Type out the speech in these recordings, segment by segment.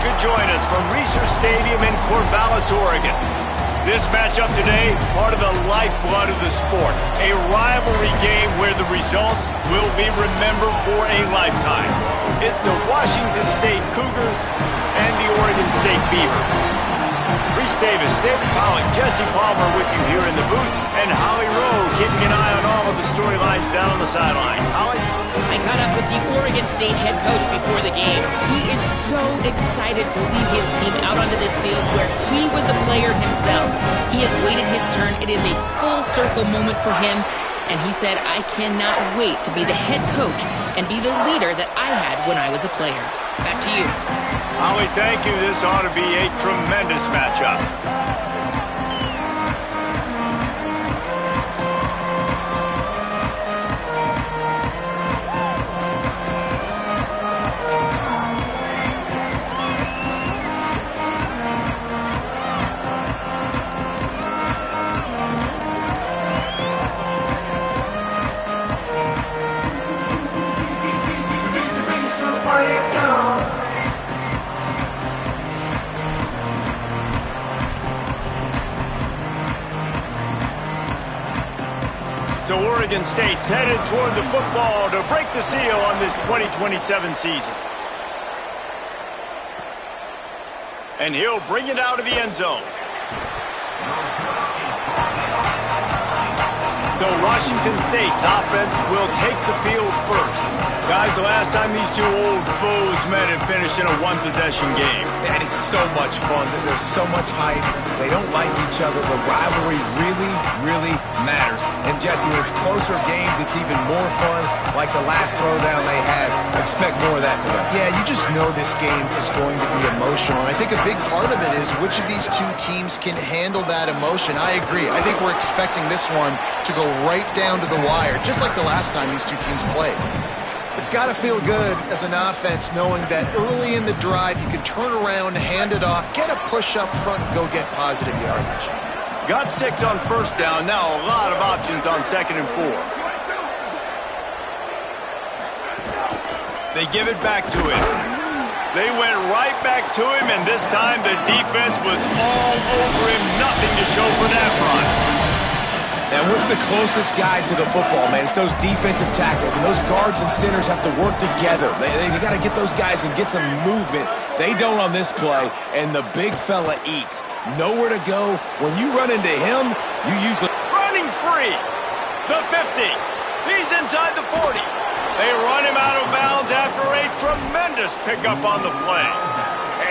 could join us from Research Stadium in Corvallis, Oregon. This matchup today, part of the lifeblood of the sport. A rivalry game where the results will be remembered for a lifetime. It's the Washington State Cougars and the Oregon State Beavers. Reese Davis, David Pollock, Jesse Palmer with you here in the booth, and Holly Rowe keeping an eye on all of the storylines down on the sidelines. Holly? I caught up with the Oregon State head coach before the game. He is so excited to lead his team out onto this field where he was a player himself. He has waited his turn. It is a full circle moment for him. And he said, I cannot wait to be the head coach and be the leader that I had when I was a player. Back to you. Holly, thank you. This ought to be a tremendous matchup. So Oregon State's headed toward the football to break the seal on this 2027 season. And he'll bring it out of the end zone. So Washington State's offense will take the field first. Guys, the last time these two old foes met and finished in a one-possession game. And it's so much fun. There's so much hype. They don't like each other. The rivalry really, really matters. And, Jesse, when it's closer games, it's even more fun. Like the last throwdown they had. Expect more of that today. Yeah, you just know this game is going to be emotional. And I think a big part of it is which of these two teams can handle that emotion. I agree. I think we're expecting this one to go right down to the wire, just like the last time these two teams played. It's got to feel good as an offense knowing that early in the drive you can turn around, hand it off, get a push up front, and go get positive yardage. Got 6 on first down. Now a lot of options on 2nd and 4. They give it back to him. They went right back to him, and this time the defense was all over him. Nothing to show for that run. And what's the closest guy to the football, man? It's those defensive tackles, and those guards and centers have to work together. They got to get those guys and get some movement. They don't on this play, and the big fella eats. Nowhere to go. When you run into him, you usually... Running free. The 50. He's inside the 40. They run him out of bounds after a tremendous pickup on the play.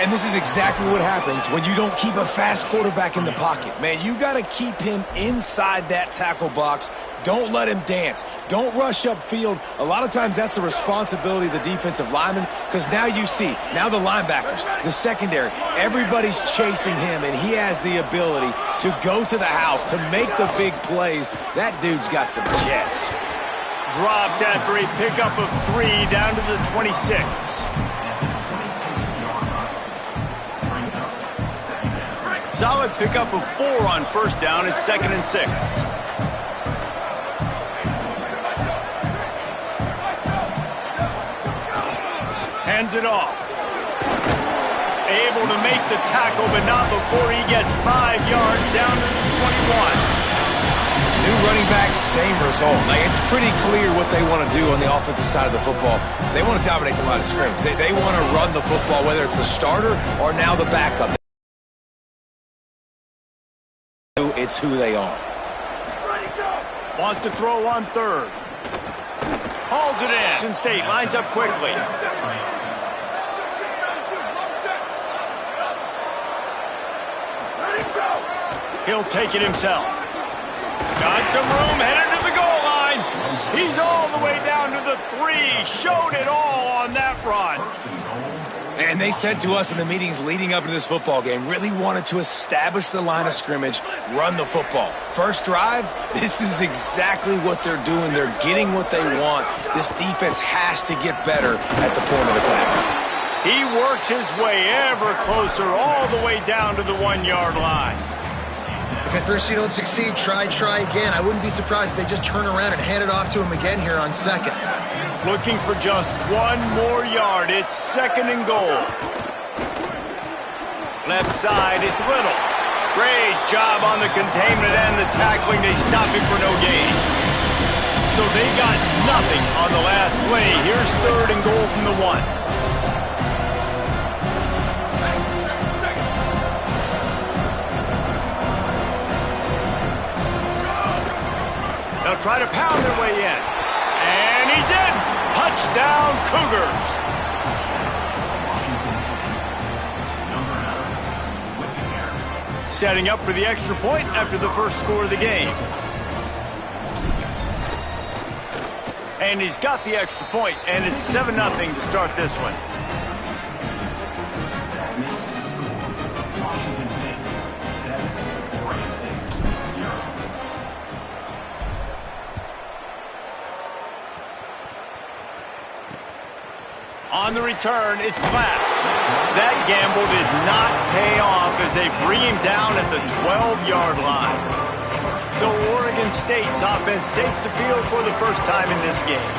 And this is exactly what happens when you don't keep a fast quarterback in the pocket. Man, you got to keep him inside that tackle box. Don't let him dance. Don't rush upfield. A lot of times that's the responsibility of the defensive lineman because now you see, now the linebackers, the secondary, everybody's chasing him, and he has the ability to go to the house, to make the big plays. That dude's got some jets. Dropped after a pickup of 3 down to the 26. Solid pickup of 4 on first down. It's 2nd and 6. Hands it off. Able to make the tackle, but not before he gets 5 yards down to the 21. New running back, same result. Like, it's pretty clear what they want to do on the offensive side of the football. They want to dominate the line of scrimmage. They want to run the football, whether it's the starter or now the backup. It's who they are. Wants to throw on 3rd. Hauls it in. Washington State lines up quickly. He'll take it himself. Got some room, headed to the goal line. He's all the way down to the 3. Showed it all on that run. And they said to us in the meetings leading up to this football game, really wanted to establish the line of scrimmage, run the football. First drive, this is exactly what they're doing. They're getting what they want. This defense has to get better at the point of attack. He works his way ever closer all the way down to the 1-yard line. If at first you don't succeed, try again. I wouldn't be surprised if they just turn around and hand it off to him again here on 2nd. Looking for just 1 more yard. It's 2nd and goal. Left side, it's Little. Great job on the containment and the tackling. They stop him for no gain. So they got nothing on the last play. Here's 3rd and goal from the 1. They'll try to pound their way in. And he's in! Touchdown, Cougars! Setting up for the extra point after the first score of the game. And he's got the extra point, and it's 7-0 to start this one. On the return, it's Glass. That gamble did not pay off as they bring him down at the 12-yard line. So Oregon State's offense takes the field for the first time in this game.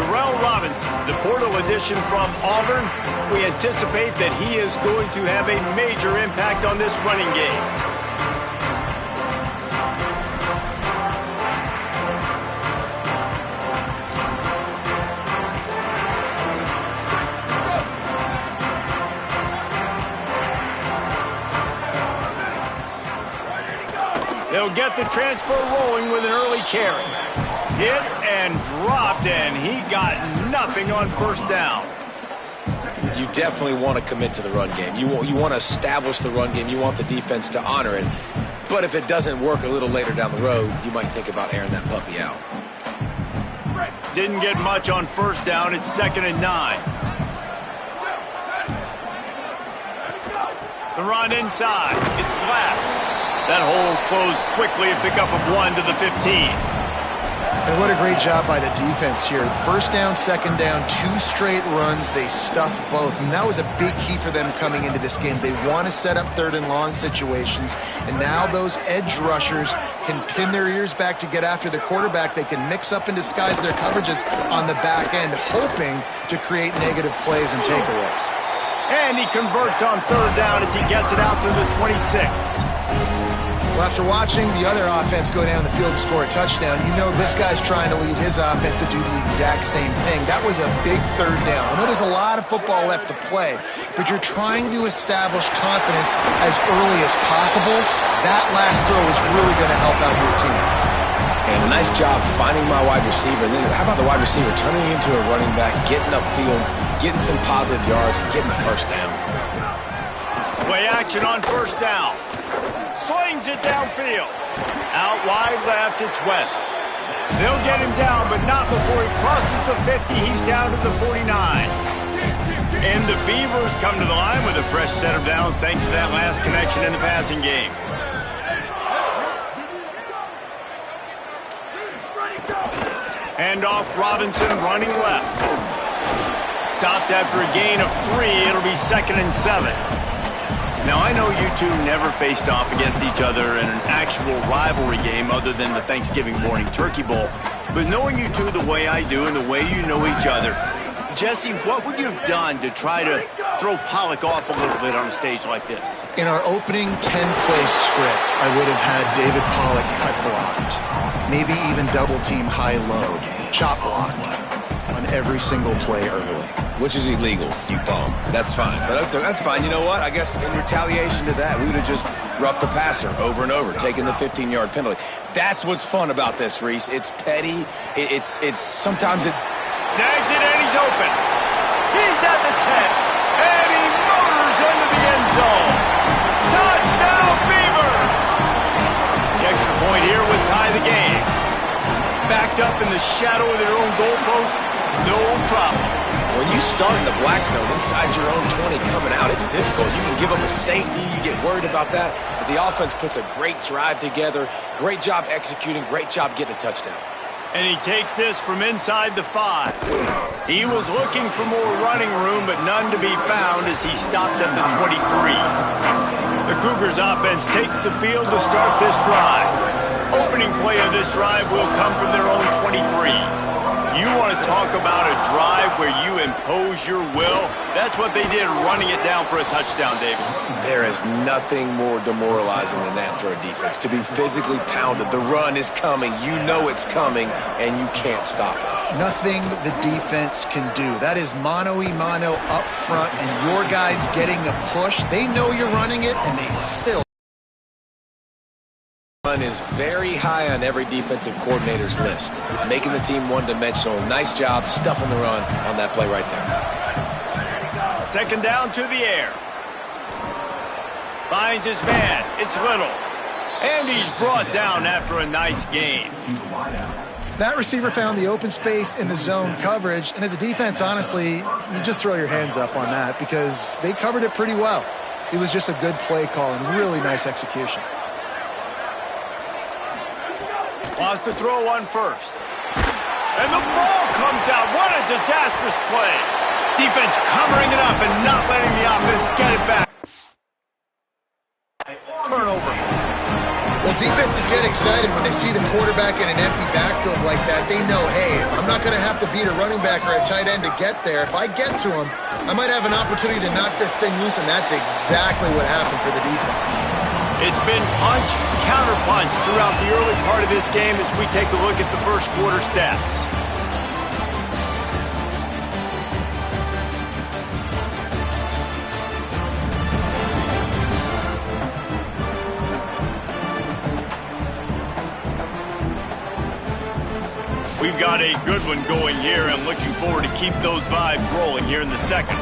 Darrell Robinson, the portal addition from Auburn, we anticipate that he is going to have a major impact on this running game. They'll get the transfer rolling with an early carry. Hit and dropped, and he got nothing on first down. You definitely want to commit to the run game. You want to establish the run game. You want the defense to honor it. But if it doesn't work a little later down the road, you might think about airing that puppy out. Didn't get much on first down. It's 2nd and 9. The run inside. It's Glass. That hole closed quickly, a pickup of 1 to the 15. And what a great job by the defense here. First down, second down, 2 straight runs. They stuffed both, and that was a big key for them coming into this game. They want to set up 3rd and long situations, and now those edge rushers can pin their ears back to get after the quarterback. They can mix up and disguise their coverages on the back end, hoping to create negative plays and takeaways. And he converts on 3rd down as he gets it out to the 26. Well, after watching the other offense go down the field and score a touchdown, you know this guy's trying to lead his offense to do the exact same thing. That was a big 3rd down. I know there's a lot of football left to play, but you're trying to establish confidence as early as possible. That last throw is really going to help out your team. And a nice job finding my wide receiver. And then how about the wide receiver turning into a running back, getting upfield, getting some positive yards, and getting the first down. Play action on first down. Slings it downfield. Out wide left, it's West. They'll get him down, but not before he crosses the 50. He's down to the 49. And the Beavers come to the line with a fresh set of downs thanks to that last connection in the passing game. Hand off Robinson running left. Stopped after a gain of 3. It'll be 2nd and 7. Now, I know you two never faced off against each other in an actual rivalry game other than the Thanksgiving morning Turkey Bowl. But knowing you two the way I do and the way you know each other, Jesse, what would you have done to try to throw Pollock off a little bit on a stage like this? In our opening 10-play script, I would have had David Pollock cut blocked, maybe even double-team high-low, chop blocked on every single play early. Which is illegal, you bum. That's fine. But that's fine. You know what? I guess in retaliation to that, we would have just roughed the passer over and over, taking the 15-yard penalty. That's what's fun about this, Reese. It's petty. It's sometimes it... Snags it and he's open. He's at the 10. And he motors into the end zone. Touchdown, Beavers! The extra point here would tie the game. Backed up in the shadow of their own goalpost, no problem. When you start in the black zone inside your own 20 coming out, it's difficult. You can give up a safety. You get worried about that. But the offense puts a great drive together. Great job executing. Great job getting a touchdown. And he takes this from inside the 5. He was looking for more running room, but none to be found as he stopped at the 23. The Cougars offense takes the field to start this drive. Opening play of this drive will come from their own 23. You want to talk about a drive where you impose your will? That's what they did, running it down for a touchdown, David. There is nothing more demoralizing than that for a defense, to be physically pounded. The run is coming. You know it's coming, and you can't stop it. Nothing the defense can do. That is mano-a-mano up front, and your guys getting a push. They know you're running it, and they still. Run is very high on every defensive coordinator's list. Making the team one-dimensional. Nice job stuffing the run on that play right there. Second down to the air. Finds his man. It's Little. And he's brought down after a nice gain. That receiver found the open space in the zone coverage, and as a defense, honestly, you just throw your hands up on that because they covered it pretty well. It was just a good play call and really nice execution. Wants to throw one first. And the ball comes out. What a disastrous play. Defense covering it up and not letting the offense get it back. Turnover. Well, defenses get excited when they see the quarterback in an empty backfield like that. They know, hey, I'm not going to have to beat a running back or a tight end to get there. If I get to him, I might have an opportunity to knock this thing loose, and that's exactly what happened for the defense. It's been punch, counter-punch throughout the early part of this game as we take a look at the first quarter stats. We've got a good one going here and looking forward to keep those vibes rolling here in the second.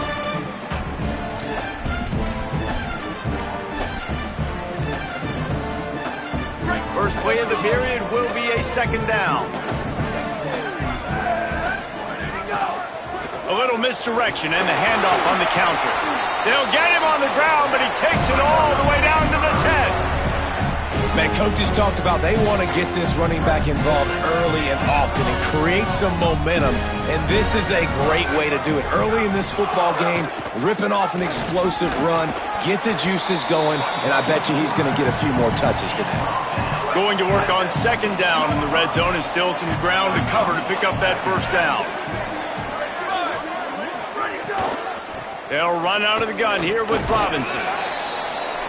First play of the period will be a second down. A little misdirection and the handoff on the counter. They'll get him on the ground, but he takes it all the way down to the 10. Man, coaches talked about they want to get this running back involved early and often and create some momentum, and this is a great way to do it. Early in this football game, ripping off an explosive run, get the juices going, and I bet you he's going to get a few more touches today. Going to work on second down in the red zone, and still some ground to cover to pick up that first down. They'll run out of the gun here with Robinson.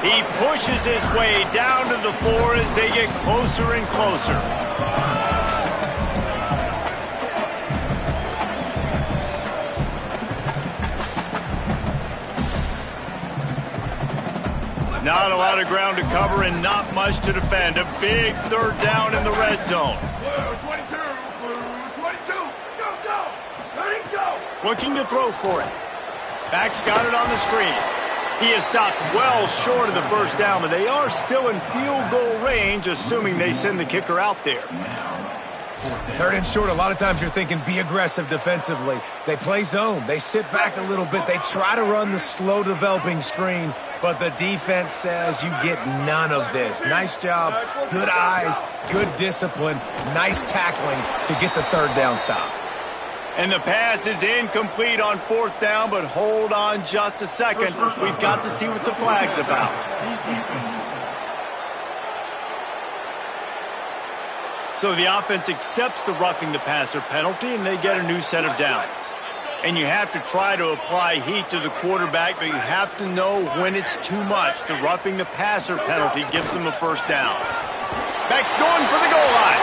He pushes his way down to the 4 as they get closer and closer. Not a lot of ground to cover and not much to defend. A big third down in the red zone. Blue 22, blue 22, go, go, ready, go. Looking to throw for it. Back's got it on the screen. He is stopped well short of the first down, but they are still in field goal range, assuming they send the kicker out there. Third and short, a lot of times you're thinking be aggressive defensively. They play zone. They sit back a little bit. They try to run the slow developing screen, but the defense says you get none of this. Nice job, good eyes, good discipline, nice tackling to get the third down stop. And the pass is incomplete on fourth down, but hold on just a second. We've got to see what the flag's about. So the offense accepts the roughing the passer penalty, and they get a new set of downs. And you have to try to apply heat to the quarterback, but you have to know when it's too much. The roughing the passer penalty gives them a first down. Beck's going for the goal line.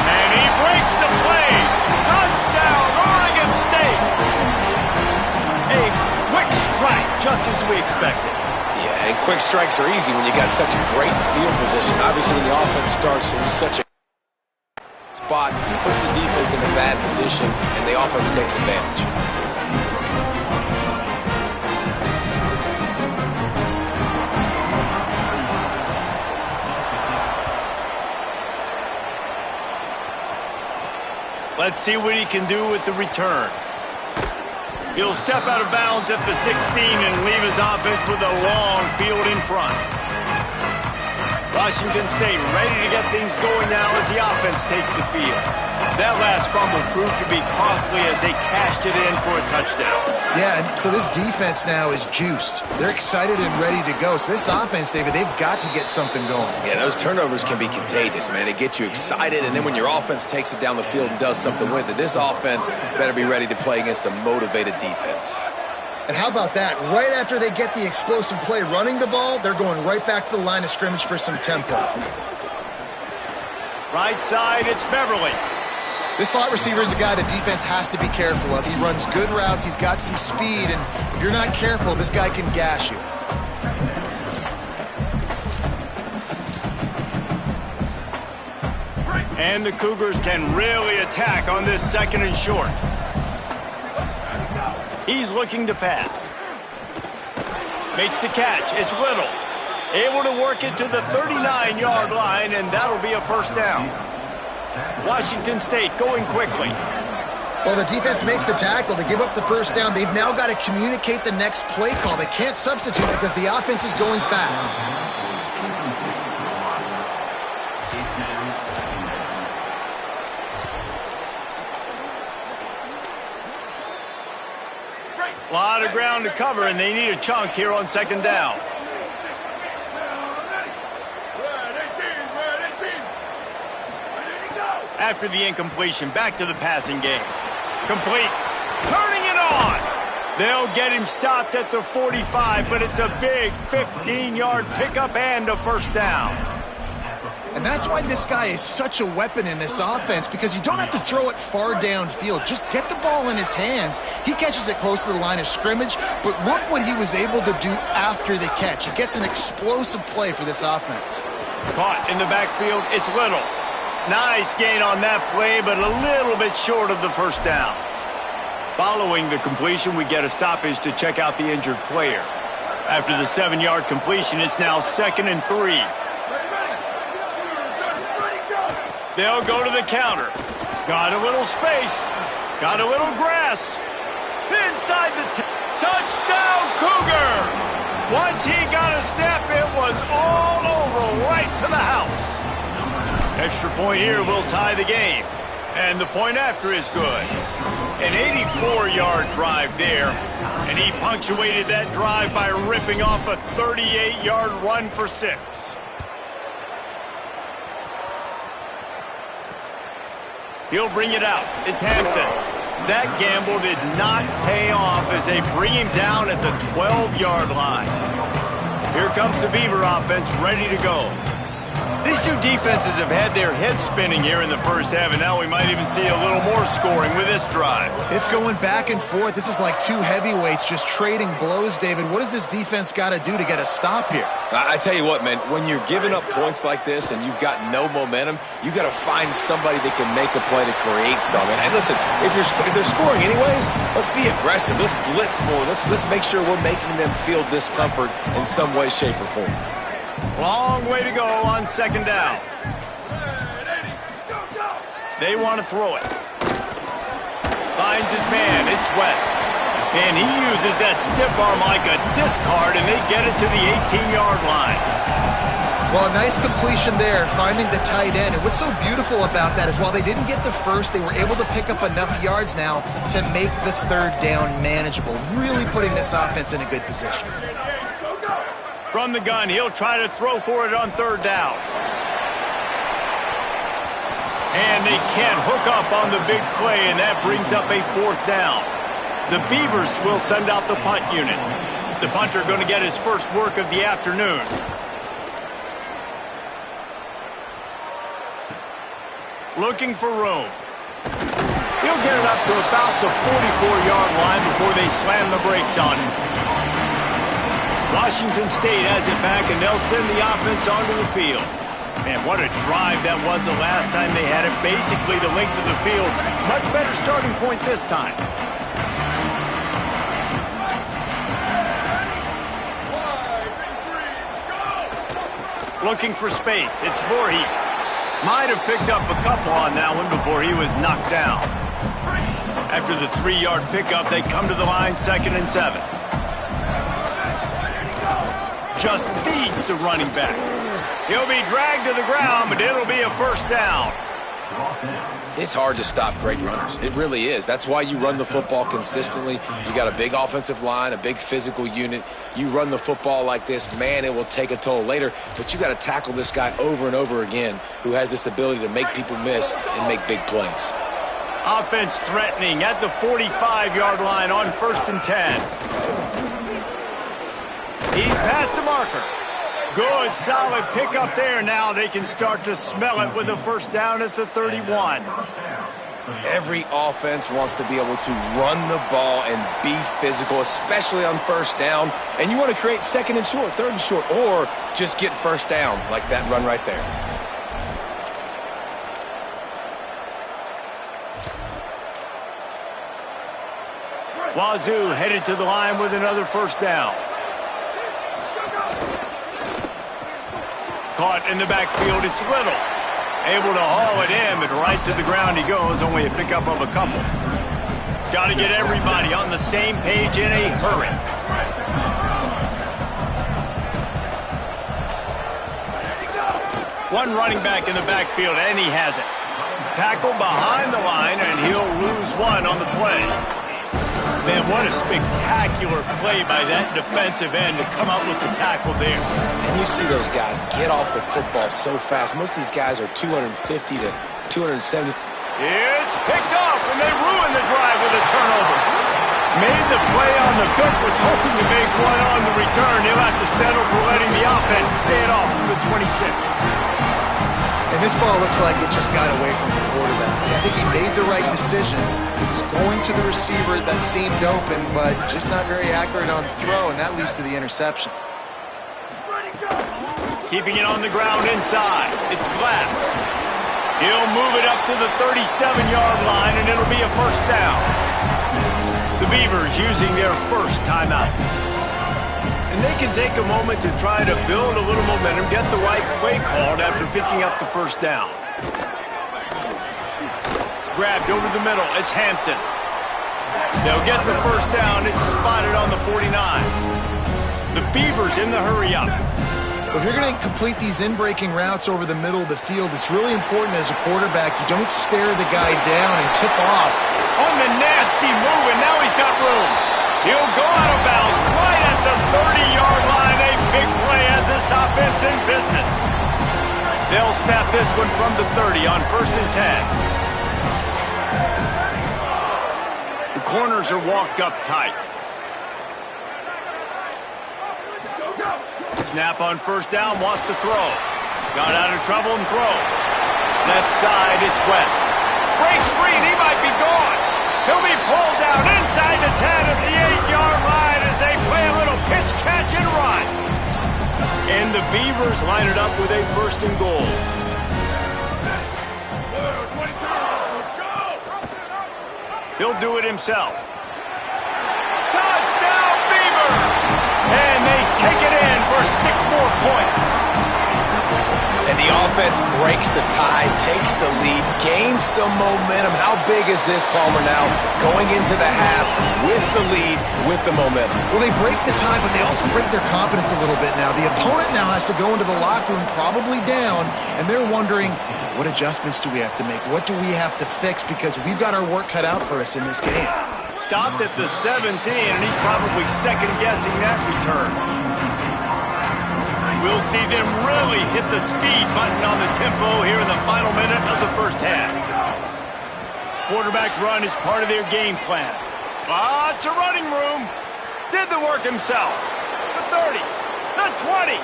And he breaks the play. Touchdown, Oregon State. A quick strike, just as we expected. Yeah, and quick strikes are easy when you got such a great field position. Obviously, when the offense starts in such a spot, puts the defense in a bad position, and the offense takes advantage. Let's see what he can do with the return. He'll step out of bounds at the 16 and leave his offense with a long field in front. Washington State ready to get things going now as the offense takes the field. That last fumble proved to be costly as they cashed it in for a touchdown. Yeah, and so this defense now is juiced. They're excited and ready to go. So this offense, David, they've got to get something going. Yeah, those turnovers can be contagious, man. They get you excited, and then when your offense takes it down the field and does something with it, this offense better be ready to play against a motivated defense. And how about that? Right after they get the explosive play running the ball, they're going right back to the line of scrimmage for some tempo. Right side, it's Beverly. This slot receiver is a guy the defense has to be careful of. He runs good routes, he's got some speed, and if you're not careful, this guy can gash you. And the Cougars can really attack on this 2nd and short. He's looking to pass. Makes the catch. It's Little. Able to work it to the 39-yard line, and that'll be a first down. Washington State going quickly. Well, the defense makes the tackle. They give up the first down. They've now got to communicate the next play call. They can't substitute because the offense is going fast. A lot of ground to cover, and they need a chunk here on 2nd down. After the incompletion, back to the passing game. Complete. Turning it on. They'll get him stopped at the 45, but it's a big 15-yard pickup and a first down. And that's why this guy is such a weapon in this offense, because you don't have to throw it far downfield. Just get the ball in his hands. He catches it close to the line of scrimmage, but look what he was able to do after the catch. He gets an explosive play for this offense. Caught in the backfield, it's Little. Nice gain on that play, but a little bit short of the first down. Following the completion, we get a stoppage to check out the injured player. After the 7-yard completion, it's now 2nd and 3. They'll go to the counter. Got a little space. Got a little grass. Inside the touchdown, Cougars! Once he got a step, it was all over right to the house. Extra point here will tie the game. And the point after is good. An 84-yard drive there. And he punctuated that drive by ripping off a 38-yard run for 6. He'll bring it out. It's Hampton. That gamble did not pay off as they bring him down at the 12-yard line. Here comes the Beaver offense ready to go. These two defenses have had their heads spinning here in the first half, and now we might even see a little more scoring with this drive. It's going back and forth. This is like two heavyweights just trading blows, David. What does this defense got to do to get a stop here? I tell you what, man, when you're giving up points like this and you've got no momentum, you got to find somebody that can make a play to create something. And listen, if they're scoring anyways, let's be aggressive. Let's blitz more. Let's make sure we're making them feel discomfort in some way, shape, or form. Long way to go on 2nd down. They want to throw it. Finds his man. It's West. And he uses that stiff arm like a discard, and they get it to the 18-yard line. Well, a nice completion there, finding the tight end. And what's so beautiful about that is while they didn't get the first, they were able to pick up enough yards now to make the 3rd down manageable, really putting this offense in a good position. From the gun, he'll try to throw for it on 3rd down. And they can't hook up on the big play, and that brings up a 4th down. The Beavers will send out the punt unit. The punter going to get his first work of the afternoon. Looking for room. He'll get it up to about the 44-yard line before they slam the brakes on him. Washington State has it back, and they'll send the offense onto the field. Man, what a drive that was the last time they had it. Basically the length of the field. Much better starting point this time. Looking for space. It's Voorhees. Might have picked up a couple on that one before he was knocked down. After the 3-yard pickup, they come to the line 2nd and 7. Just feeds the running back. He'll be dragged to the ground, but it'll be a first down. It's hard to stop great runners. It really is. That's why you run the football consistently. You got a big offensive line, a big physical unit. You run the football like this, man, it will take a toll later. But you got to tackle this guy over and over again who has this ability to make people miss and make big plays. Offense threatening at the 45-yard line on 1st and 10. He's past the marker. Good, solid pickup there. Now they can start to smell it with a first down at the 31. Every offense wants to be able to run the ball and be physical, especially on first down. And you want to create 2nd and short, 3rd and short, or just get first downs like that run right there. Wazzu headed to the line with another first down. Caught in the backfield, it's Little. Able to haul it in, but right to the ground he goes, only a pickup of a couple. Got to get everybody on the same page in a hurry. One running back in the backfield, and he has it. Tackle behind the line, and he'll lose one on the play. Man, what a spectacular play by that defensive end to come out with the tackle there. And you see those guys get off the football so fast. Most of these guys are 250 to 270. It's picked off, and they ruin the drive with a turnover. Made the play on the hook, was hoping to make one on the return. He'll have to settle for letting the offense pay it off from the 26. And this ball looks like it just got away from the quarterback. I think he made the right decision. He was going to the receiver that seemed open, but just not very accurate on the throw, and that leads to the interception. Keeping it on the ground inside. It's Glass. He'll move it up to the 37-yard line, and it'll be a first down. The Beavers using their first timeout. And they can take a moment to try to build a little momentum, get the right play called after picking up the first down. Grabbed over the middle. It's Hampton. They'll get the first down. It's spotted on the 49. The Beavers in the hurry up. If you're going to complete these in-breaking routes over the middle of the field, it's really important as a quarterback you don't stare the guy down and tip off. On the nasty move, and now he's got room. He'll go out of bounds right at the 30-yard line. A big play as this offense in business. They'll snap this one from the 30 on 1st and 10. The corners are walked up tight. Snap on first down, wants to throw. Got out of trouble and throws. Left side is West. Breaks free and he might be gone. He'll be pulled down inside the 10 of the 8-yard line as they play a little pitch, catch, and run. And the Beavers line it up with a 1st and goal. He'll do it himself. Touchdown, Beavers! And they take it in for 6 more points. And the offense breaks the tie, takes the lead, gains some momentum. How big is this, Palmer, now going into the half with the lead, with the momentum? Well, they break the tie, but they also break their confidence a little bit now. The opponent now has to go into the locker room probably down, and they're wondering, what adjustments do we have to make? What do we have to fix? Because we've got our work cut out for us in this game. Stopped at the 17, and he's probably second-guessing that return. We'll see them really hit the speed button on the tempo here in the final minute of the first half. Quarterback run is part of their game plan. Lots of running room. Did the work himself. The 30, the 20,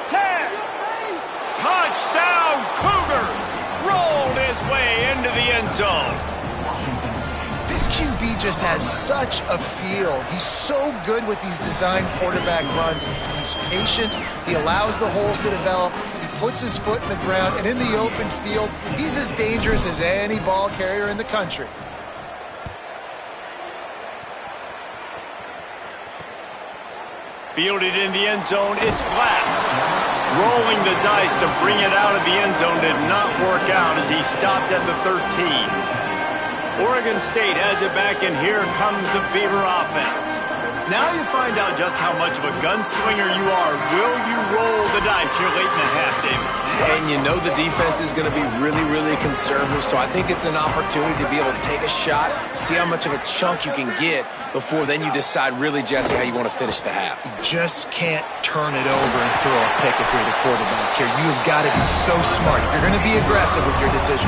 10. Touchdown, Cougars! Rolled his way into the end zone. This QB just has such a feel. He's so good with these design quarterback runs. He's patient. He allows the holes to develop. He puts his foot in the ground, and in the open field, he's as dangerous as any ball carrier in the country. Fielded in the end zone, it's Glass. Rolling the dice to bring it out of the end zone did not work out as he stopped at the 13. Oregon State has it back, and here comes the Beaver offense. Now you find out just how much of a gunslinger you are. Will you roll the dice here late in the half, David? And you know the defense is going to be really, really conservative, so I think it's an opportunity to be able to take a shot, see how much of a chunk you can get before then you decide really, Jesse, how you want to finish the half. You just can't turn it over and throw a pick if you're the quarterback here. You've got to be so smart. You're going to be aggressive with your decision.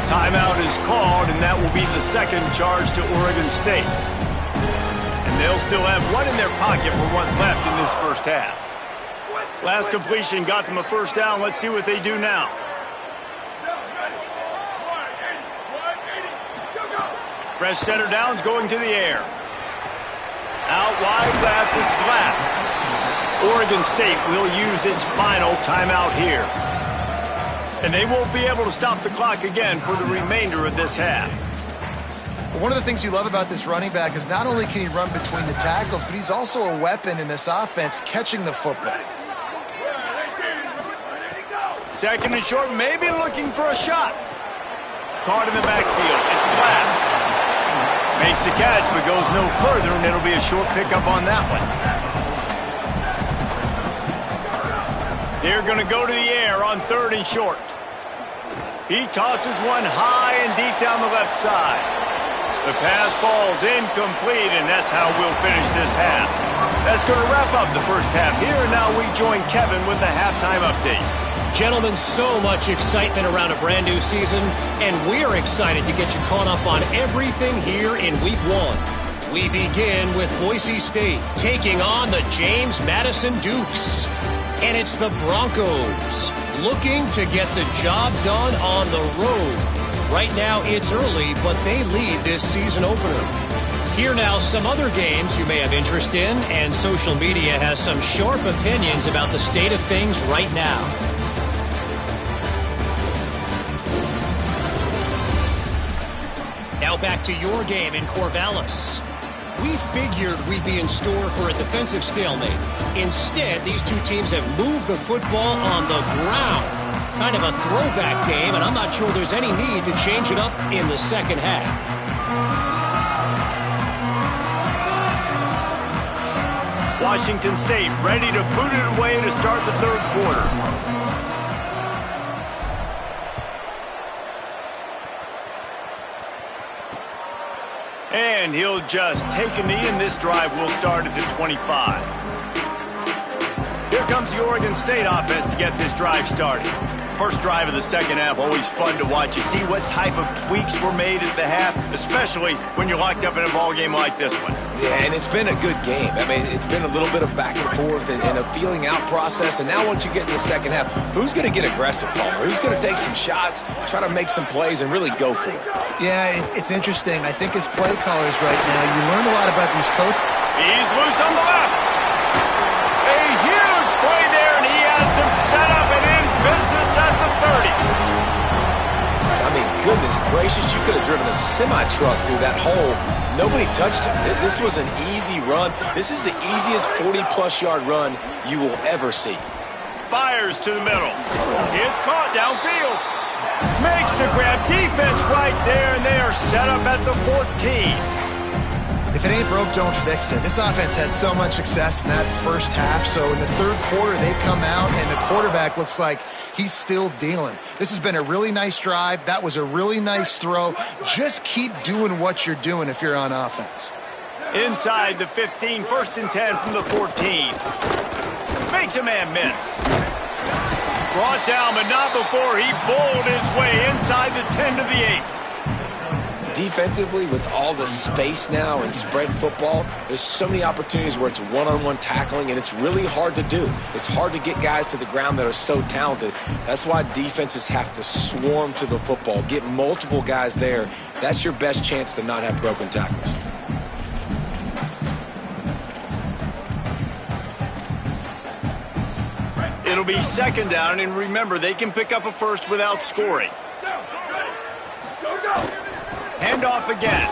Timeout is called, and that will be the second charge to Oregon State. And they'll still have one in their pocket for what's left in this first half. Last completion got them a first down. Let's see what they do now. Fresh center downs going to the air. Out wide left, it's Glass. Oregon State will use its final timeout here. And they won't be able to stop the clock again for the remainder of this half. Well, one of the things you love about this running back is not only can he run between the tackles, but he's also a weapon in this offense catching the football. Second and short, maybe looking for a shot. Caught in the backfield. It's Glass. Makes the catch, but goes no further, and it'll be a short pickup on that one. They're going to go to the air on third and short. He tosses one high and deep down the left side. The pass falls incomplete, and that's how we'll finish this half. That's going to wrap up the first half here, and now we join Kevin with the halftime update. Gentlemen, so much excitement around a brand new season, and we're excited to get you caught up on everything here in Week 1. We begin with Boise State taking on the James Madison Dukes. And it's the Broncos looking to get the job done on the road. Right now it's early, but they lead this season opener. Here now some other games you may have interest in, and social media has some sharp opinions about the state of things right now. Now back to your game in Corvallis. We figured we'd be in store for a defensive stalemate. Instead, these two teams have moved the football on the ground. Kind of a throwback game, and I'm not sure there's any need to change it up in the second half. Washington State ready to boot it away to start the third quarter. And he'll just take a knee, and this drive will start at the 25. Here comes the Oregon State offense to get this drive started. First drive of the second half, always fun to watch. You see what type of tweaks were made at the half, especially when you're locked up in a ball game like this one. Yeah, and it's been a good game. I mean, it's been a little bit of back and forth and a feeling out process. And now once you get in the second half, who's going to get aggressive, Palmer? Who's going to take some shots, try to make some plays, and really go for it? Yeah, it's interesting. I think as play callers right now, you learn a lot about these coaches. He's loose on the left. A huge play there, and he has them set up and in business at the 30. I mean, goodness gracious, you could have driven a semi-truck through that hole. Nobody touched him. This was an easy run. This is the easiest 40-plus yard run you will ever see. Fires to the middle. It's caught downfield. Makes the grab. Defense right there, and they are set up at the 14. If it ain't broke, don't fix it. This offense had so much success in that first half, so in the third quarter, they come out, and the quarterback looks like he's still dealing. This has been a really nice drive. That was a really nice throw. Just keep doing what you're doing if you're on offense. Inside the 15, first and 10 from the 14. Makes a man miss. Brought down, but not before he bowled his way inside the 10 to the 8. Defensively, with all the space now and spread football, there's so many opportunities where it's one-on-one tackling, and it's really hard to do. It's hard to get guys to the ground that are so talented. That's why defenses have to swarm to the football, get multiple guys there. That's your best chance to not have broken tackles. It'll be second down, and remember, they can pick up a first without scoring. Handoff again.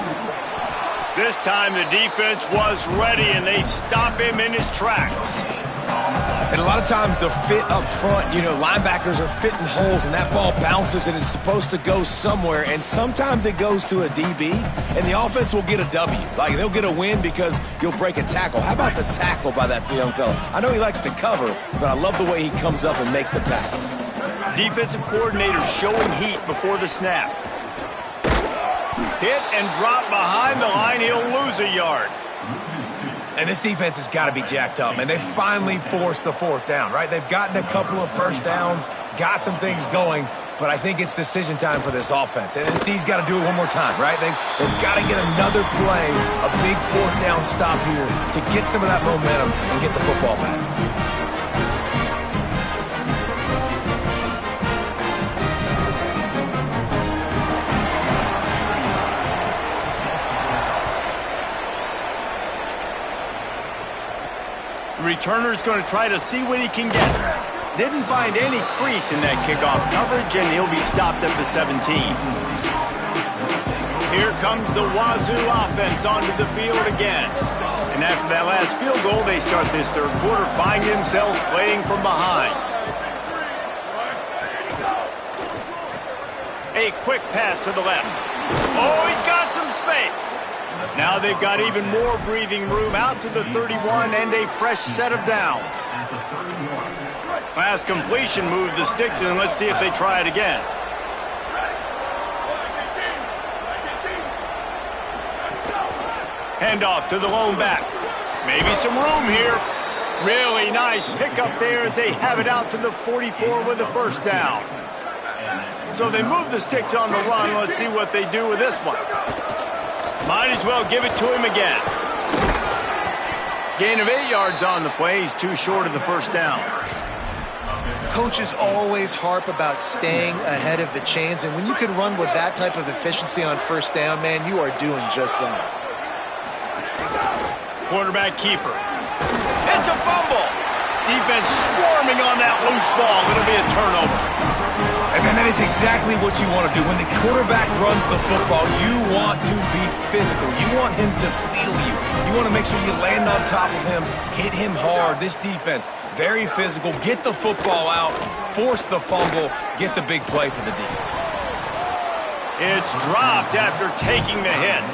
This time the defense was ready, and they stop him in his tracks. And a lot of times the fit up front, you know, linebackers are fitting holes and that ball bounces and it's supposed to go somewhere. And sometimes it goes to a DB and the offense will get a W. Like they'll get a win because you'll break a tackle. How about the tackle by that young fella? I know he likes to cover, but I love the way he comes up and makes the tackle. Defensive coordinator showing heat before the snap. Hit and drop behind the line. He'll lose a yard. And this defense has got to be jacked up, man. They finally forced the 4th down, right? They've gotten a couple of first downs, got some things going, but I think it's decision time for this offense. And this D's got to do it one more time, right? They've got to get another play, a big 4th down stop here to get some of that momentum and get the football back. Returner's going to try to see what he can get. Didn't find any crease in that kickoff coverage, and he'll be stopped at the 17. Here comes the Wazoo offense onto the field again. And after that last field goal, they start this 3rd quarter, find themselves playing from behind. A quick pass to the left. Oh, he's got some space. Now they've got even more breathing room out to the 31 and a fresh set of downs. Last completion moved the sticks, and let's see if they try it again. Handoff to the lone back. Maybe some room here. Really nice pickup there as they have it out to the 44 with a 1st down. So they move the sticks on the run. Let's see what they do with this one. Might as well give it to him again. Gain of 8 yards on the play. He's too short of the 1st down. Coaches always harp about staying ahead of the chains, and when you can run with that type of efficiency on 1st down, man, you are doing just that. Quarterback keeper. It's a fumble. Defense swarming on that loose ball. It'll be a turnover. And then that is exactly what you want to do. When the quarterback runs the football, you want to be physical. You want him to feel you. You want to make sure you land on top of him, hit him hard. This defense, very physical. Get the football out, force the fumble, get the big play for the D. It's dropped after taking the hit.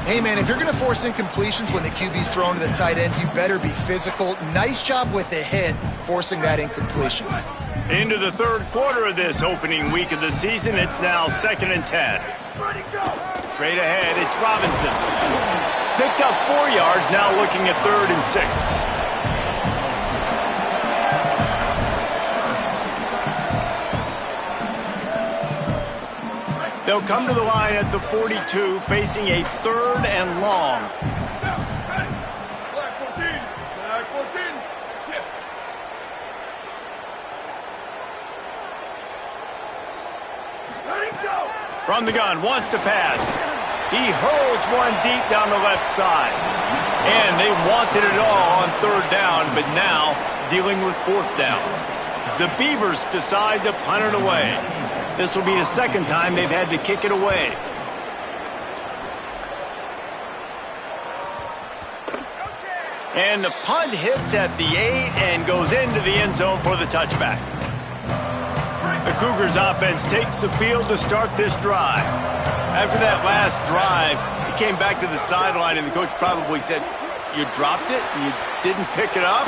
Hey, man, if you're going to force incompletions when the QB's thrown to the tight end, you better be physical. Nice job with the hit, forcing that incompletion. Into the 3rd quarter of this opening week of the season, it's now 2nd and 10. Straight ahead, it's Robinson. Picked up 4 yards, now looking at 3rd and 6. They'll come to the line at the 42, facing a 3rd and long. From the gun, wants to pass. He hurls one deep down the left side. And they wanted it all on 3rd down, but now dealing with 4th down. The Beavers decide to punt it away. This will be the 2nd time they've had to kick it away. And the punt hits at the 8 and goes into the end zone for the touchback. The Cougars offense takes the field to start this drive. After that last drive, he came back to the sideline and the coach probably said, "You dropped it and you didn't pick it up?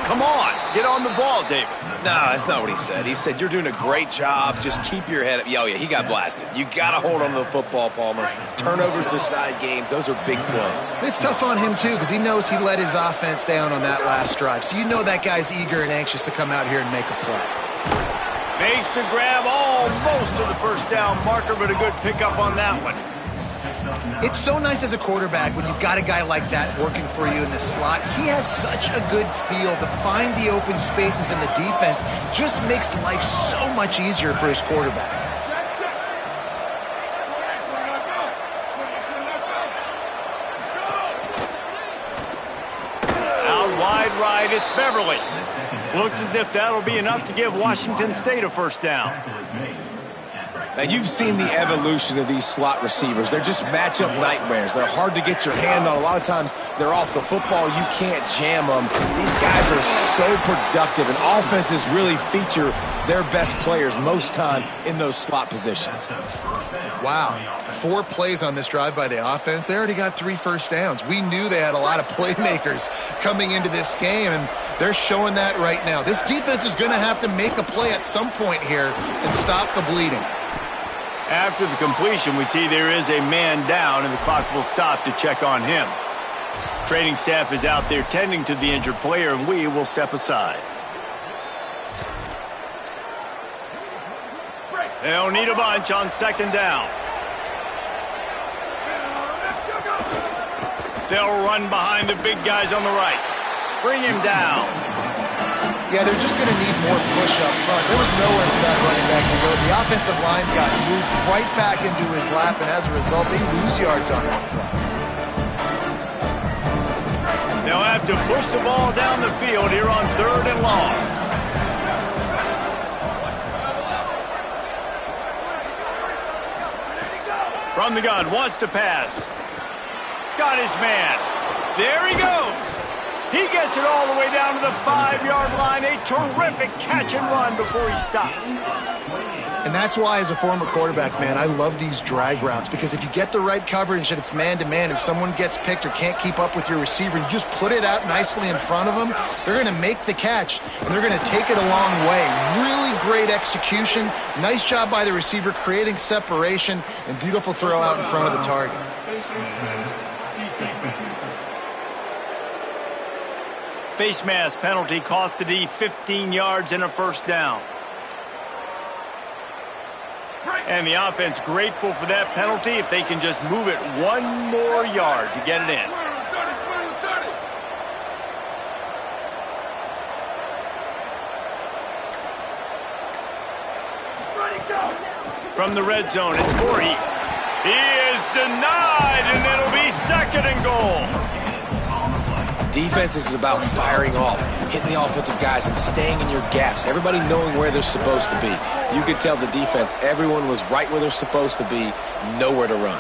Come on, get on the ball, David." No, that's not what he said. He said, "You're doing a great job. Just keep your head up." Oh, yeah, he got blasted. You got to hold on to the football, Palmer. Turnovers decide games. Those are big plays. It's tough on him, too, because he knows he let his offense down on that last drive. So you know that guy's eager and anxious to come out here and make a play. Makes the grab almost to the 1st down marker, but a good pickup on that one. It's so nice as a quarterback when you've got a guy like that working for you in the slot. He has such a good feel to find the open spaces in the defense. Just makes life so much easier for his quarterback. Out wide right, it's Beverly. Looks as if that'll be enough to give Washington State a 1st down. Now, you've seen the evolution of these slot receivers. They're just matchup nightmares. They're hard to get your hand on. A lot of times, they're off the football. You can't jam them. These guys are so productive, and offenses really feature their best players most time in those slot positions. Wow. 4 plays on this drive by the offense. They already got 3 first downs. We knew they had a lot of playmakers coming into this game, and they're showing that right now. This defense is going to have to make a play at some point here and stop the bleeding. After the completion, we see there is a man down, and the clock will stop to check on him. Training staff is out there tending to the injured player, and we will step aside. They'll need a bunch on second down. They'll run behind the big guys on the right. Bring him down. Yeah, they're just going to need more push up front. There was nowhere for that running back to go. The offensive line got moved right back into his lap, and as a result, they lose yards on that play. They'll have to push the ball down the field here on 3rd and long. From the gun, wants to pass. Got his man. There he goes. He gets it all the way down to the 5-yard line. A terrific catch and run before he stopped. And that's why, as a former quarterback, man, I love these drag routes, because if you get the right coverage and it's man-to-man and someone gets picked or can't keep up with your receiver, you just put it out nicely in front of them, they're going to make the catch, and they're going to take it a long way. Really great execution. Nice job by the receiver creating separation, and beautiful throw out in front of the target. Face mask penalty cost the D 15 yards and a first down. And the offense grateful for that penalty if they can just move it 1 more yard to get it in. From the red zone, it's Voorhees. He is denied, and it'll be 2nd and goal. Defense is about firing off, hitting the offensive guys, and staying in your gaps. Everybody knowing where they're supposed to be. You could tell the defense, everyone was right where they're supposed to be, nowhere to run.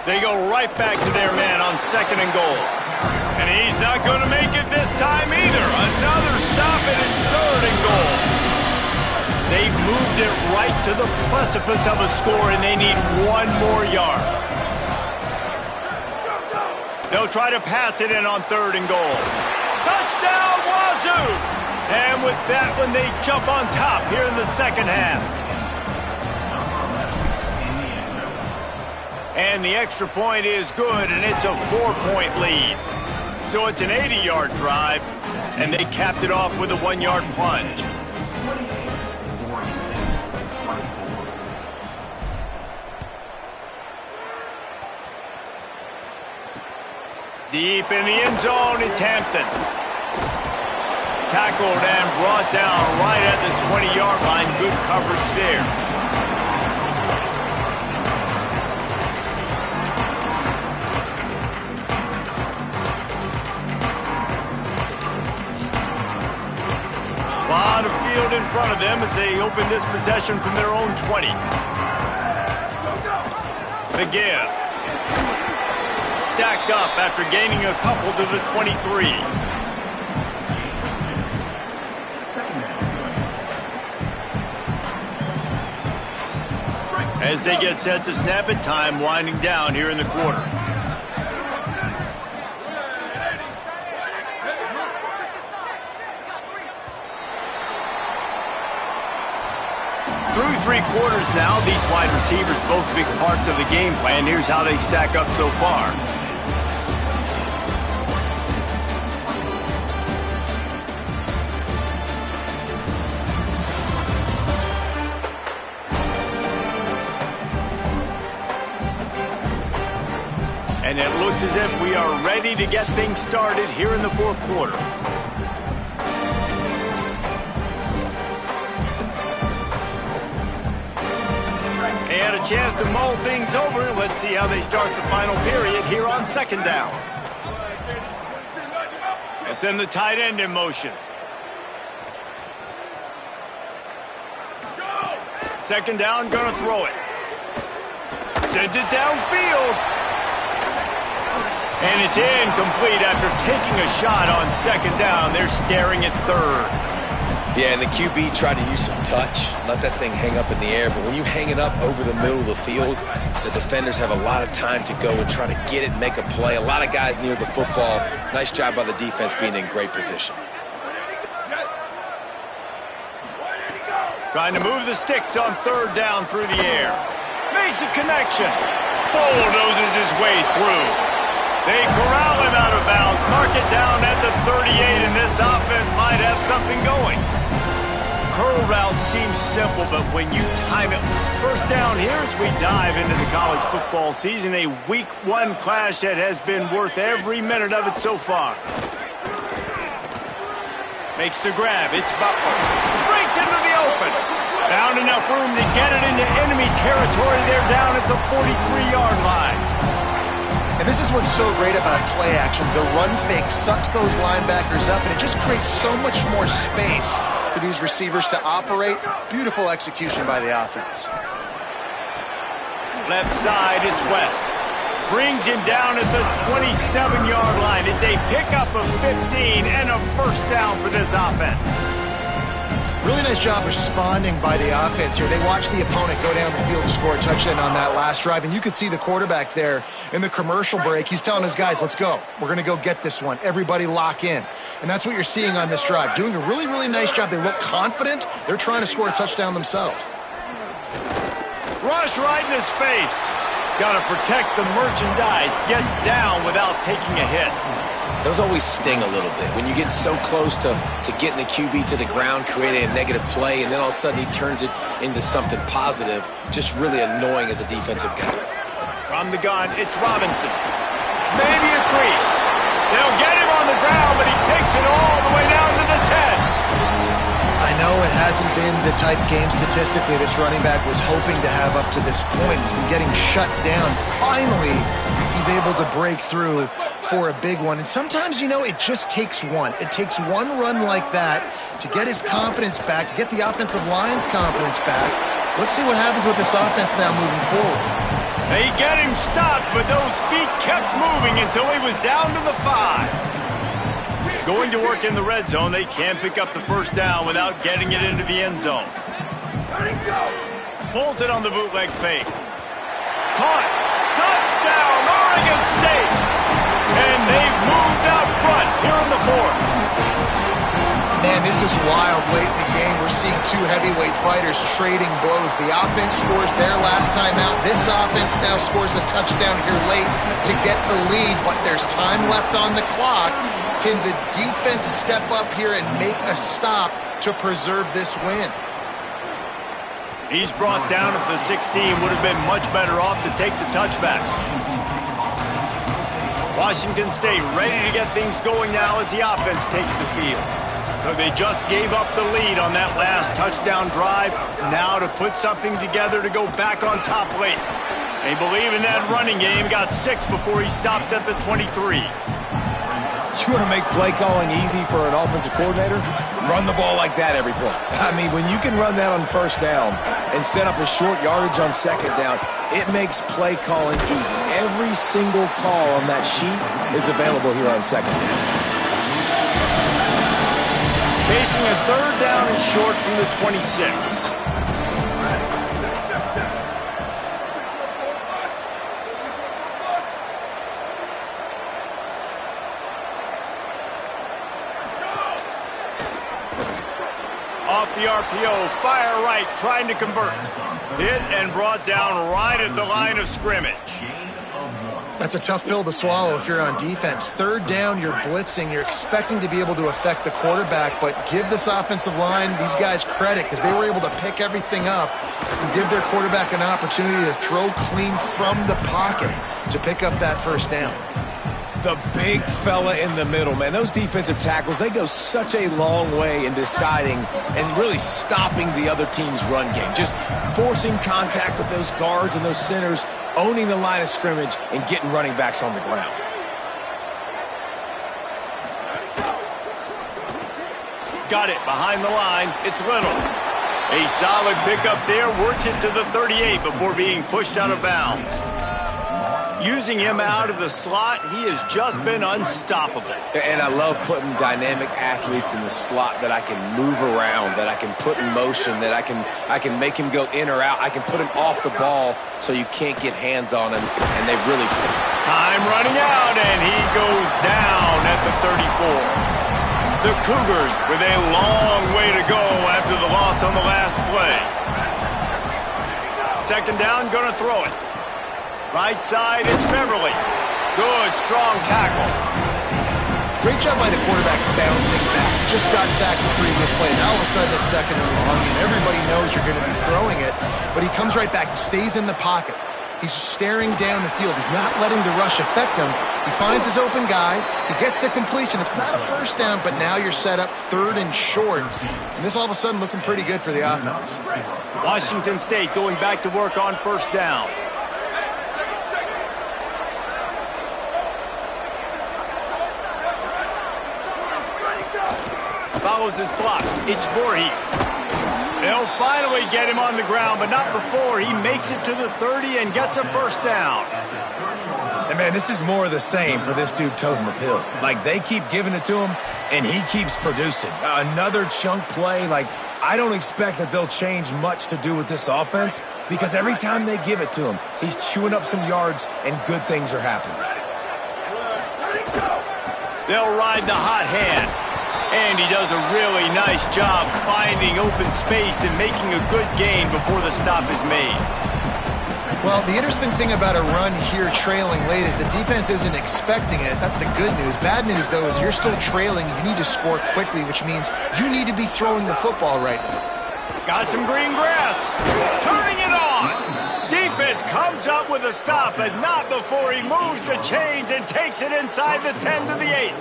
They go right back to their man on 2nd and goal. And he's not going to make it this time either. Another stop, and it's 3rd and goal. They've moved it right to the precipice of a score, and they need 1 more yard. They'll try to pass it in on 3rd and goal. Touchdown, Wazzu! And with that one, they jump on top here in the second half. And the extra point is good, and it's a 4-point lead. So it's an 80-yard drive, and they capped it off with a 1-yard plunge. Deep in the end zone, it's Hampton. Tackled and brought down right at the 20-yard line. Good coverage there. A lot of field in front of them as they open this possession from their own 20. The give. Stacked up after gaining a couple to the 23. As they get set to snap it, time winding down here in the quarter. Through 3 quarters now, these wide receivers both big parts of the game plan. Here's how they stack up so far. And it looks as if we are ready to get things started here in the 4th quarter. They had a chance to mull things over. Let's see how they start the final period here on 2nd down. They send the tight end in motion. Second down, gonna throw it. Sends it downfield. And it's incomplete after taking a shot on second down. They're staring at third. Yeah, and the QB tried to use some touch, let that thing hang up in the air. But when you hang it up over the middle of the field, the defenders have a lot of time to go and try to get it and make a play. A lot of guys near the football. Nice job by the defense being in great position. Trying to move the sticks on third down through the air. Makes a connection. Bulldozes his way through. They corral him out of bounds. Mark it down at the 38, and this offense might have something going. Curl route seems simple, but when you time it, first down here as we dive into the college football season, a week 1 clash that has been worth every minute of it so far. Makes the grab. It's Butler. Breaks into the open. Found enough room to get it into enemy territory. They're down at the 43-yard line. And this is what's so great about play action. The run fake sucks those linebackers up, and it just creates so much more space for these receivers to operate. Beautiful execution by the offense. Left side is West. Brings him down at the 27-yard line. It's a pickup of 15 and a first down for this offense. Really nice job responding by the offense here. They watched the opponent go down the field and score a touchdown on that last drive, and you could see the quarterback there in the commercial break. He's telling his guys, let's go. We're going to go get this one. Everybody lock in. And that's what you're seeing on this drive. Doing a really, really nice job. They look confident. They're trying to score a touchdown themselves. Rush right in his face. Got to protect the merchandise. Gets down without taking a hit. Those always sting a little bit. When you get so close to getting the QB to the ground, creating a negative play, and then all of a sudden he turns it into something positive, just really annoying as a defensive guy. From the gun, it's Robinson. Maybe a crease. They'll get him on the ground, but he takes it all the way down to the 10. I know it hasn't been the type game statistically this running back was hoping to have up to this point. He's been getting shut down. Finally, he's able to break through for a big one. And sometimes, you know, it just takes one. It takes one run like that to get his confidence back, to get the offensive line's confidence back. Let's see what happens with this offense now moving forward. They get him stopped, but those feet kept moving until he was down to the 5. Going to work in the red zone, they can't pick up the first down without getting it into the end zone. Let it go. Pulls it on the bootleg fake. Caught. Touchdown, Oregon State. And they've moved out front here in the 4th. Man, this is wild. Late in the game, we're seeing two heavyweight fighters trading blows. The offense scores their last time out. This offense now scores a touchdown here late to get the lead, but there's time left on the clock. Can the defense step up here and make a stop to preserve this win? He's brought down at the 16. Would have been much better off to take the touchback. Washington State ready to get things going now as the offense takes the field. So they just gave up the lead on that last touchdown drive. Now to put something together to go back on top late. They believe in that running game. Got 6 before he stopped at the 23. You want to make play calling easy for an offensive coordinator? Run the ball like that every play. I mean, when you can run that on first down and set up a short yardage on second down, it makes play calling easy. Every single call on that sheet is available here on second down. Facing a third down and short from the 26. Off the RPO, fire right, trying to convert. Hit and brought down right at the line of scrimmage. That's a tough pill to swallow if you're on defense. Third down, you're blitzing. You're expecting to be able to affect the quarterback, but give this offensive line, these guys, credit because they were able to pick everything up and give their quarterback an opportunity to throw clean from the pocket to pick up that first down. The big fella in the middle, man. Those defensive tackles, they go such a long way in deciding and really stopping the other team's run game. Just forcing contact with those guards and those centers, owning the line of scrimmage, and getting running backs on the ground. Got it behind the line. It's Little. A solid pickup there, works it to the 38 before being pushed out of bounds. Using him out of the slot, he has just been unstoppable. And I love putting dynamic athletes in the slot that I can move around, that I can put in motion, that I can make him go in or out. I can put him off the ball so you can't get hands on him, and they really fit. Time running out, and he goes down at the 34. The Cougars with a long way to go after the loss on the last play. Second down, gonna throw it. Right side, it's Beverly. Good, strong tackle. Great job by the quarterback bouncing back. Just got sacked the previous play. Now all of a sudden it's second and long, and everybody knows you're going to be throwing it. But he comes right back. He stays in the pocket. He's staring down the field. He's not letting the rush affect him. He finds his open guy. He gets the completion. It's not a first down, but now you're set up third and short. And this all of a sudden looking pretty good for the offense. Washington State going back to work on first down. Follows his blocks. It's Voorhees. They'll finally get him on the ground, but not before he makes it to the 30 and gets a first down. And man, this is more of the same for this dude toting the pill. Like, they keep giving it to him, and he keeps producing. Another chunk play. Like, I don't expect that they'll change much to do with this offense, because every time they give it to him, he's chewing up some yards, and good things are happening. They'll ride the hot hand. And he does a really nice job finding open space and making a good gain before the stop is made. Well, the interesting thing about a run here trailing late is the defense isn't expecting it. That's the good news. Bad news, though, is you're still trailing. You need to score quickly, which means you need to be throwing the football right now. Got some green grass. Turning it on. Defense comes up with a stop, but not before he moves the chains and takes it inside the 10 to the 8.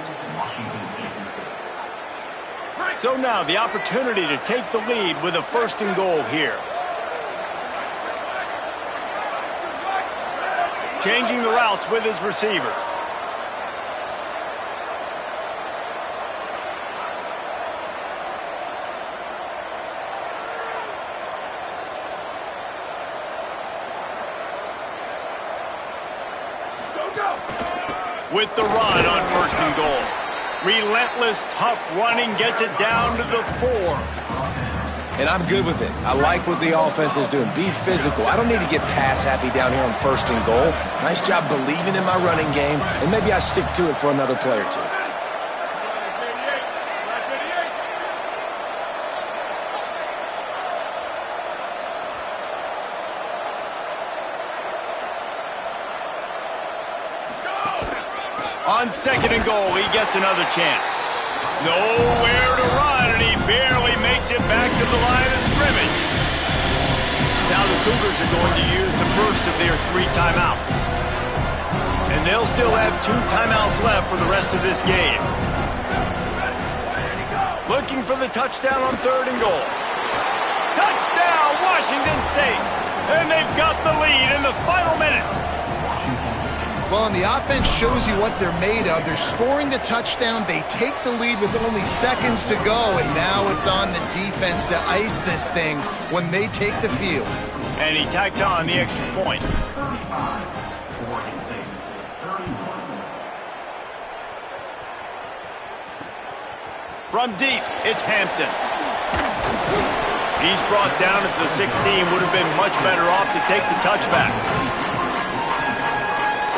So now the opportunity to take the lead with a first and goal here. Changing the routes with his receivers. With the run on first and goal. Relentless, tough running gets it down to the 4. And I'm good with it. I like what the offense is doing. Be physical. I don't need to get pass happy down here on first and goal. Nice job believing in my running game, and maybe I stick to it for another play or two. On second and goal, he gets another chance. Nowhere to run, and he barely makes it back to the line of scrimmage. Now the Cougars are going to use the first of their 3 timeouts. And they'll still have 2 timeouts left for the rest of this game. Looking for the touchdown on third and goal. Touchdown, Washington State! And they've got the lead in the final minute. Well, and the offense shows you what they're made of. They're scoring the touchdown. They take the lead with only seconds to go, and now it's on the defense to ice this thing when they take the field. And he tacked on the extra point. From deep, it's Hampton. He's brought down at the 16. Would have been much better off to take the touchback.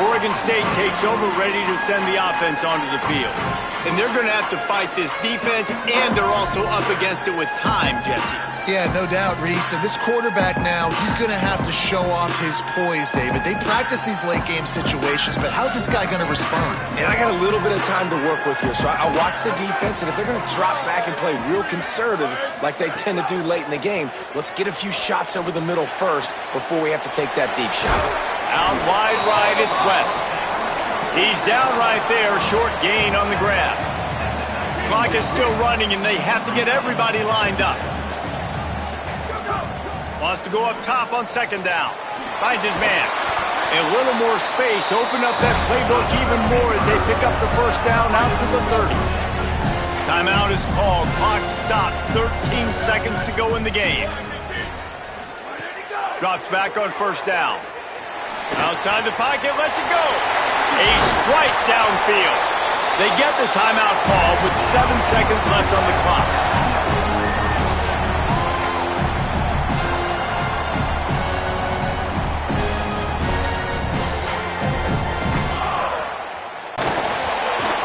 Oregon State takes over, ready to send the offense onto the field. And they're going to have to fight this defense, and they're also up against it with time, Jesse. Yeah, no doubt, Reese. And this quarterback now, he's going to have to show off his poise, David. They practice these late-game situations, but how's this guy going to respond? And I got a little bit of time to work with here, so I'll watch the defense, and if they're going to drop back and play real conservative like they tend to do late in the game, let's get a few shots over the middle first before we have to take that deep shot. Out wide right, it's West. He's down right there, short gain on the grab. Clock is still running, and they have to get everybody lined up. Wants to go up top on second down. Finds his man. A little more space, open up that playbook even more as they pick up the first down out to the 30. Timeout is called. Clock stops. 13 seconds to go in the game. Drops back on first down. Outside the pocket, lets it go. A strike downfield. They get the timeout call with 7 seconds left on the clock.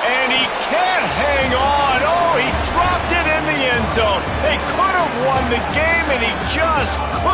And he can't hang on. Oh, he dropped it in the end zone. They could have won the game, and he just couldn't.